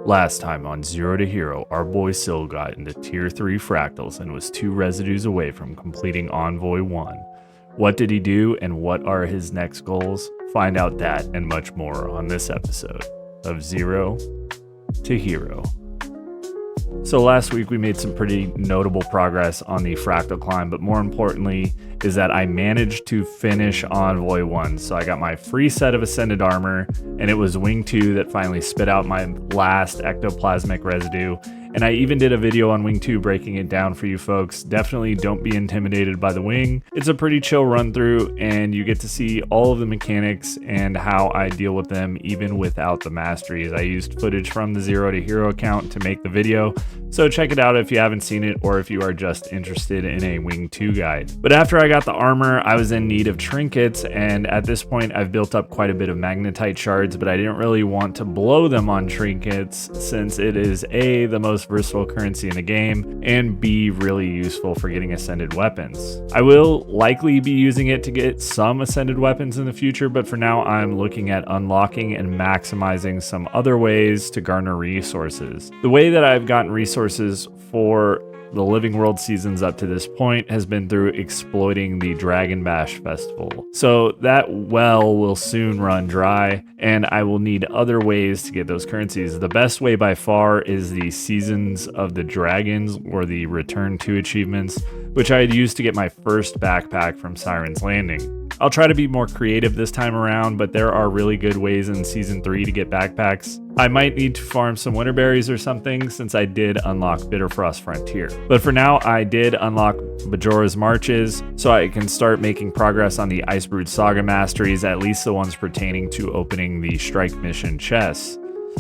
Last time on Zero to Hero, our boy Syl got into Tier 3 fractals and was 2 residues away from completing Envoy 1. What did he do and what are his next goals? Find out that and much more on this episode of Zero to Hero. So last week we made some pretty notable progress on the fractal climb, but more importantly is that I managed to finish Envoy 1. So I got my free set of Ascended Armor, and it was Wing 2 that finally spit out my last ectoplasmic residue. And I even did a video on Wing 2 breaking it down for you folks. Definitely don't be intimidated by the wing. It's a pretty chill run through, and you get to see all of the mechanics and how I deal with them even without the masteries. I used footage from the Zero to Hero account to make the video, so check it out if you haven't seen it or if you are just interested in a Wing 2 guide. But after I got the armor, I was in need of trinkets, and at this point I've built up quite a bit of magnetite shards, but I didn't really want to blow them on trinkets since it is A, the most versatile currency in the game, and B, really useful for getting ascended weapons. I will likely be using it to get some ascended weapons in the future, but for now I'm looking at unlocking and maximizing some other ways to garner resources. The way that I've gotten resources for the Living World seasons up to this point has been through exploiting the Dragon Bash Festival. So that well will soon run dry, and I will need other ways to get those currencies. The best way by far is the Seasons of the Dragons, or the Return to achievements, which I had used to get my first backpack from Siren's Landing. I'll try to be more creative this time around, but there are really good ways in Season 3 to get backpacks. I might need to farm some winter berries or something since I did unlock Bitterfrost Frontier. But for now, I did unlock Bajora's Marches, so I can start making progress on the Icebrood Saga masteries, at least the ones pertaining to opening the Strike Mission chests,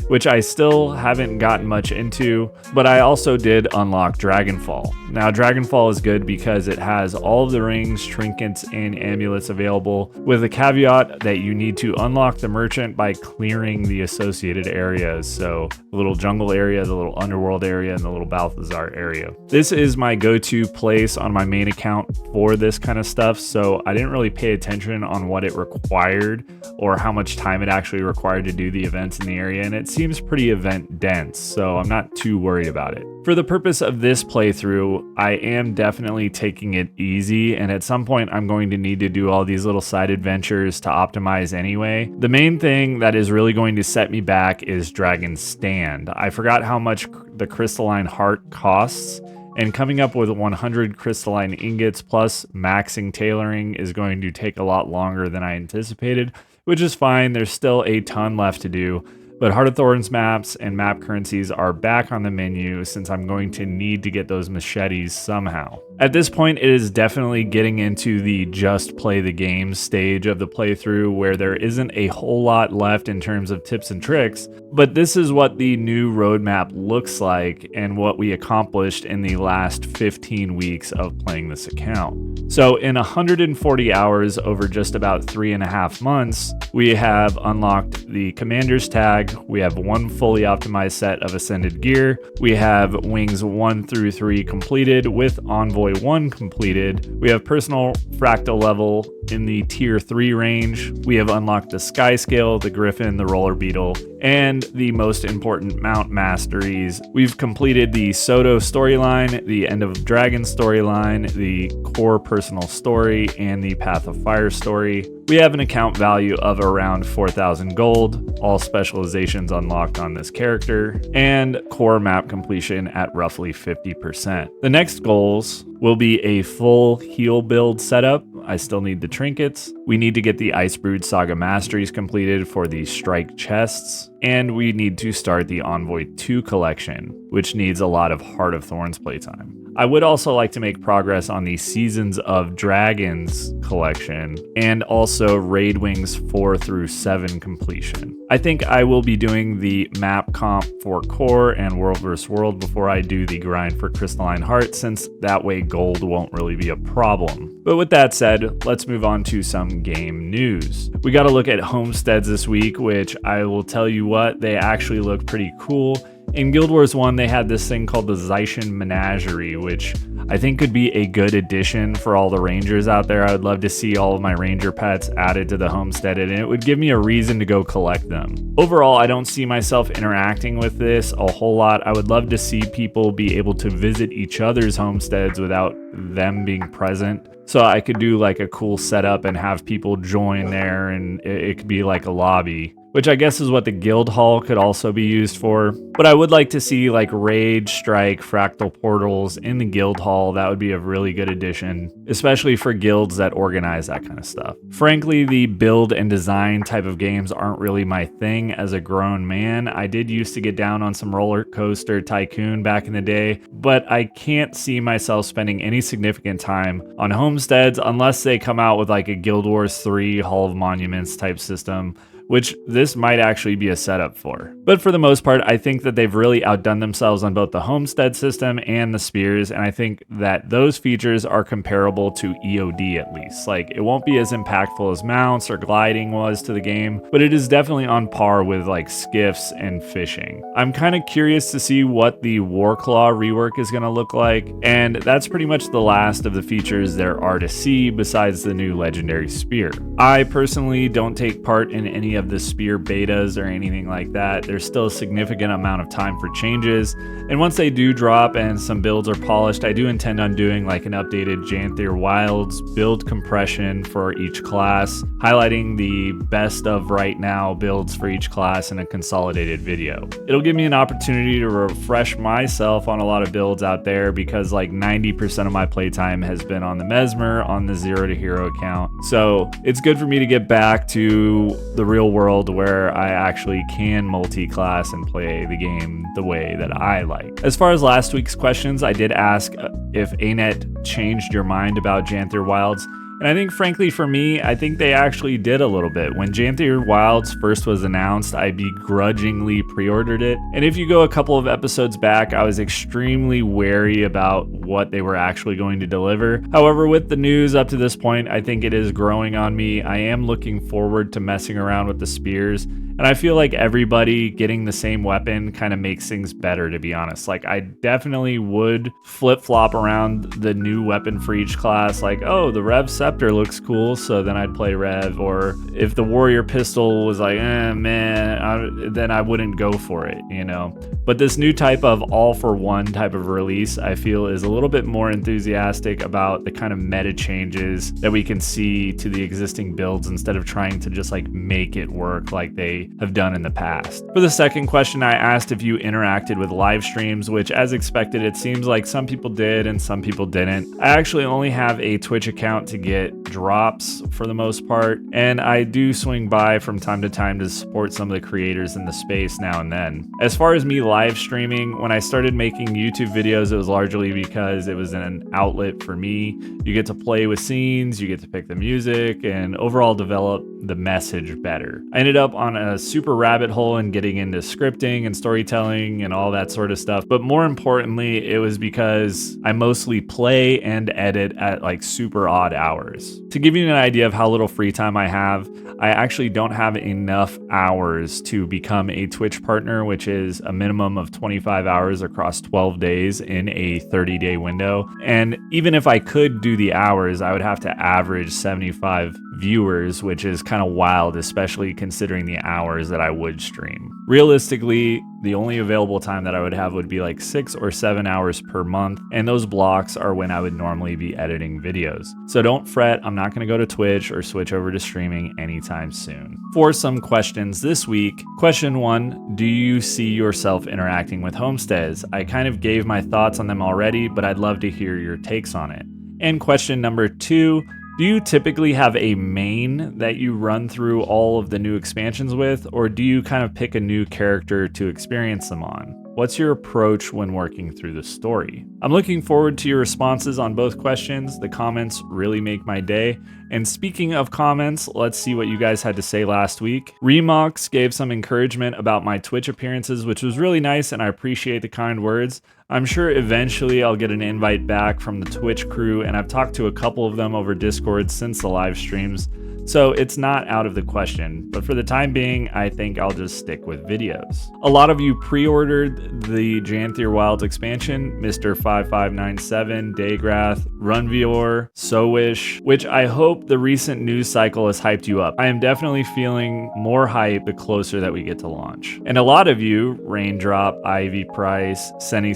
which I still haven't gotten much into, but I also did unlock Dragonfall. Now, Dragonfall is good because it has all of the rings, trinkets, and amulets available, with the caveat that you need to unlock the merchant by clearing the associated areas. So the little jungle area, the little underworld area, and the little Balthazar area. This is my go-to place on my main account for this kind of stuff, so I didn't really pay attention on what it required or how much time it actually required to do the events in the area, and it seems pretty event dense, so I'm not too worried about it. For the purpose of this playthrough, I am definitely taking it easy, and at some point I'm going to need to do all these little side adventures to optimize anyway. The main thing that is really going to set me back is Dragon's Stand. I forgot how much the crystalline heart costs, and coming up with 100 crystalline ingots plus maxing tailoring is going to take a lot longer than I anticipated, which is fine. There's still a ton left to do. But Heart of Thorns maps and map currencies are back on the menu since I'm going to need to get those machetes somehow. At this point, it is definitely getting into the just play the game stage of the playthrough where there isn't a whole lot left in terms of tips and tricks, but this is what the new roadmap looks like and what we accomplished in the last 15 weeks of playing this account. So in 140 hours over just about 3.5 months, we have unlocked the Commander's Tag, we have one fully optimized set of Ascended gear, we have Wings 1 through 3 completed with Envoy 1 completed, we have personal fractal level in the tier 3 range, we have unlocked the Sky Scale, the Griffin, the Roller Beetle, and the most important mount masteries. We've completed the Soto storyline, the End of Dragon storyline, the core personal story, and the Path of Fire story. We have an account value of around 4,000 gold, all specializations unlocked on this character, and core map completion at roughly 50%. The next goals will be a full heal build setup. I still need the trinkets. We need to get the Icebrood Saga masteries completed for the strike chests, and we need to start the Envoy 2 collection, which needs a lot of Heart of Thorns playtime. I would also like to make progress on the Seasons of Dragons collection and also Raid Wings 4 through 7 completion. I think I will be doing the map comp for core and world vs. world before I do the grind for crystalline heart, since that way gold won't really be a problem. But with that said, let's move on to some game news. We got to look at homesteads this week, which I will tell you what, they actually look pretty cool. In Guild Wars 1, they had this thing called the Zaishin Menagerie, which I think could be a good addition for all the rangers out there. I would love to see all of my ranger pets added to the homestead, and it would give me a reason to go collect them. Overall, I don't see myself interacting with this a whole lot. I would love to see people be able to visit each other's homesteads without them being present. So I could do like a cool setup and have people join there, and it could be like a lobby, which I guess is what the guild hall could also be used for. But I would like to see like rage, strike, fractal portals in the guild hall. That would be a really good addition, especially for guilds that organize that kind of stuff. Frankly, the build and design type of games aren't really my thing as a grown man. I did used to get down on some roller coaster tycoon back in the day, but I can't see myself spending any significant time on homesteads unless they come out with like a Guild Wars 3 Hall of Monuments type system, which this might actually be a setup for. But for the most part, I think that they've really outdone themselves on both the homestead system and the spears, and I think that those features are comparable to EOD at least. Like, it won't be as impactful as mounts or gliding was to the game, but it is definitely on par with like skiffs and fishing. I'm kind of curious to see what the Warclaw rework is going to look like, and that's pretty much the last of the features there are to see besides the new legendary spear. I personally don't take part in any of the spear betas or anything like that. There's still a significant amount of time for changes, and once they do drop and some builds are polished, I do intend on doing like an updated Janthir Wilds build compression for each class, highlighting the best of right now builds for each class in a consolidated video. It'll give me an opportunity to refresh myself on a lot of builds out there, because like 90% of my playtime has been on the Mesmer on the Zero to Hero account, so it's good for me to get back to the real world where I actually can multi-class and play the game the way that I like. As far as last week's questions, I did ask if ANET changed your mind about Janthir Wilds. And I think, frankly, for me, I think they actually did a little bit. When Janthir Wilds first was announced, I begrudgingly pre-ordered it. And if you go a couple of episodes back, I was extremely wary about what they were actually going to deliver. However, with the news up to this point, I think it is growing on me. I am looking forward to messing around with the spears. And I feel like everybody getting the same weapon kind of makes things better, to be honest. Like, I definitely would flip-flop around the new weapon for each class. Like, oh, the Rev Scepter looks cool, so then I'd play Rev. Or if the Warrior Pistol was like, then I wouldn't go for it, you know? But this new type of all-for-one type of release, I feel, is a little bit more enthusiastic about the kind of meta changes that we can see to the existing builds instead of trying to just like make it work like they have done in the past. For the second question, I asked if you interacted with live streams, which, as expected, it seems like some people did and some people didn't. I actually only have a Twitch account to get drops for the most part, and I do swing by from time to time to support some of the creators in the space now and then. As far as me live streaming, when I started making YouTube videos, it was largely because it was an outlet for me. You get to play with scenes, you get to pick the music, and overall develop the message better. I ended up on a super rabbit hole in getting into scripting and storytelling and all that sort of stuff, but more importantly, it was because I mostly play and edit at like super odd hours. To give you an idea of how little free time I have, I actually don't have enough hours to become a Twitch partner, which is a minimum of 25 hours across 12 days in a 30-day window. And even if I could do the hours, I would have to average 75 viewers, which is kind of wild, especially considering the hours that I would stream. Realistically, the only available time that I would have would be like 6 or 7 hours per month, and those blocks are when I would normally be editing videos. So don't fret, I'm not going to go to Twitch or switch over to streaming anytime soon. For some questions this week, question 1, do you see yourself interacting with homesteads? I kind of gave my thoughts on them already, but I'd love to hear your takes on it. And question number 2, do you typically have a main that you run through all of the new expansions with, or do you kind of pick a new character to experience them on? What's your approach when working through the story? I'm looking forward to your responses on both questions. The comments really make my day. And speaking of comments, let's see what you guys had to say last week. Remox gave some encouragement about my Twitch appearances, which was really nice, and I appreciate the kind words. I'm sure eventually I'll get an invite back from the Twitch crew, and I've talked to a couple of them over Discord since the live streams, so it's not out of the question. But for the time being, I think I'll just stick with videos. A lot of you pre-ordered the Janthir Wilds expansion, Mr. 5597, Daygrath, Runvior, Sowish, which I hope the recent news cycle has hyped you up. I am definitely feeling more hype the closer that we get to launch. And a lot of you, Raindrop, Ivy Price, Senny,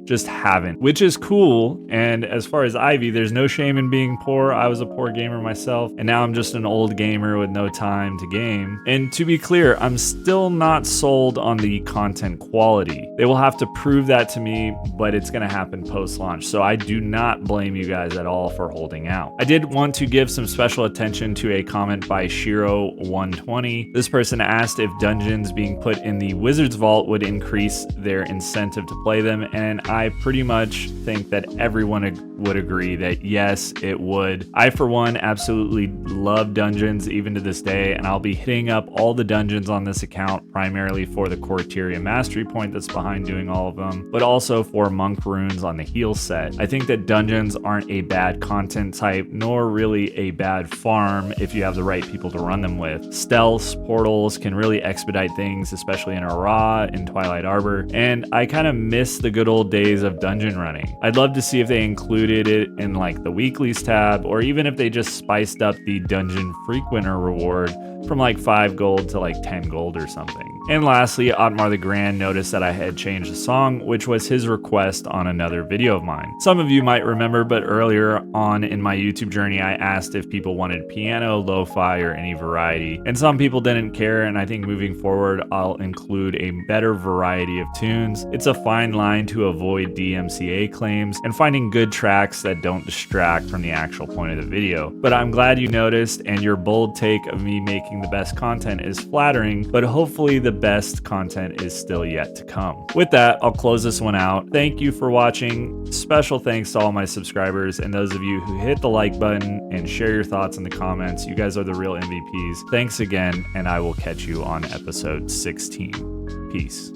just haven't, which is cool. And as far as Ivy, there's no shame in being poor. I was a poor gamer myself, and now I'm just an old gamer with no time to game. And to be clear, I'm still not sold on the content quality. They will have to prove that to me, but it's gonna happen post-launch. So I do not blame you guys at all for holding out. I did want to give some special attention to a comment by Shiro120. This person asked if dungeons being put in the Wizard's Vault would increase their incentive to play them, and I pretty much think that everyone would agree that yes, it would. I, for one, absolutely love dungeons even to this day, and I'll be hitting up all the dungeons on this account primarily for the Corteria Mastery Point that's behind doing all of them, but also for Monk Runes on the heal set. I think that dungeons aren't a bad content type, nor really a bad farm if you have the right people to run them with. Stealths, portals can really expedite things, especially in Ara, in Twilight Arbor, and I kind of miss the good old days of dungeon running. I'd love to see if they included it in like the weeklies tab, or even if they just spiced up the dungeon frequenter reward from like 5 gold to like 10 gold or something. And lastly, Otmar the Grand noticed that I had changed the song, which was his request on another video of mine. Some of you might remember, but earlier on in my YouTube journey, I asked if people wanted piano, lo-fi, or any variety, and some people didn't care, and I think moving forward, I'll include a better variety of tunes. It's a fine line to avoid DMCA claims and finding good tracks that don't distract from the actual point of the video. But I'm glad you noticed, and your bold take of me making the best content is flattering, but hopefully the best content is still yet to come. With that, I'll close this one out. Thank you for watching. Special thanks to all my subscribers and those of you who hit the like button and share your thoughts in the comments. You guys are the real MVPs. Thanks again, and I will catch you on episode 16. Peace.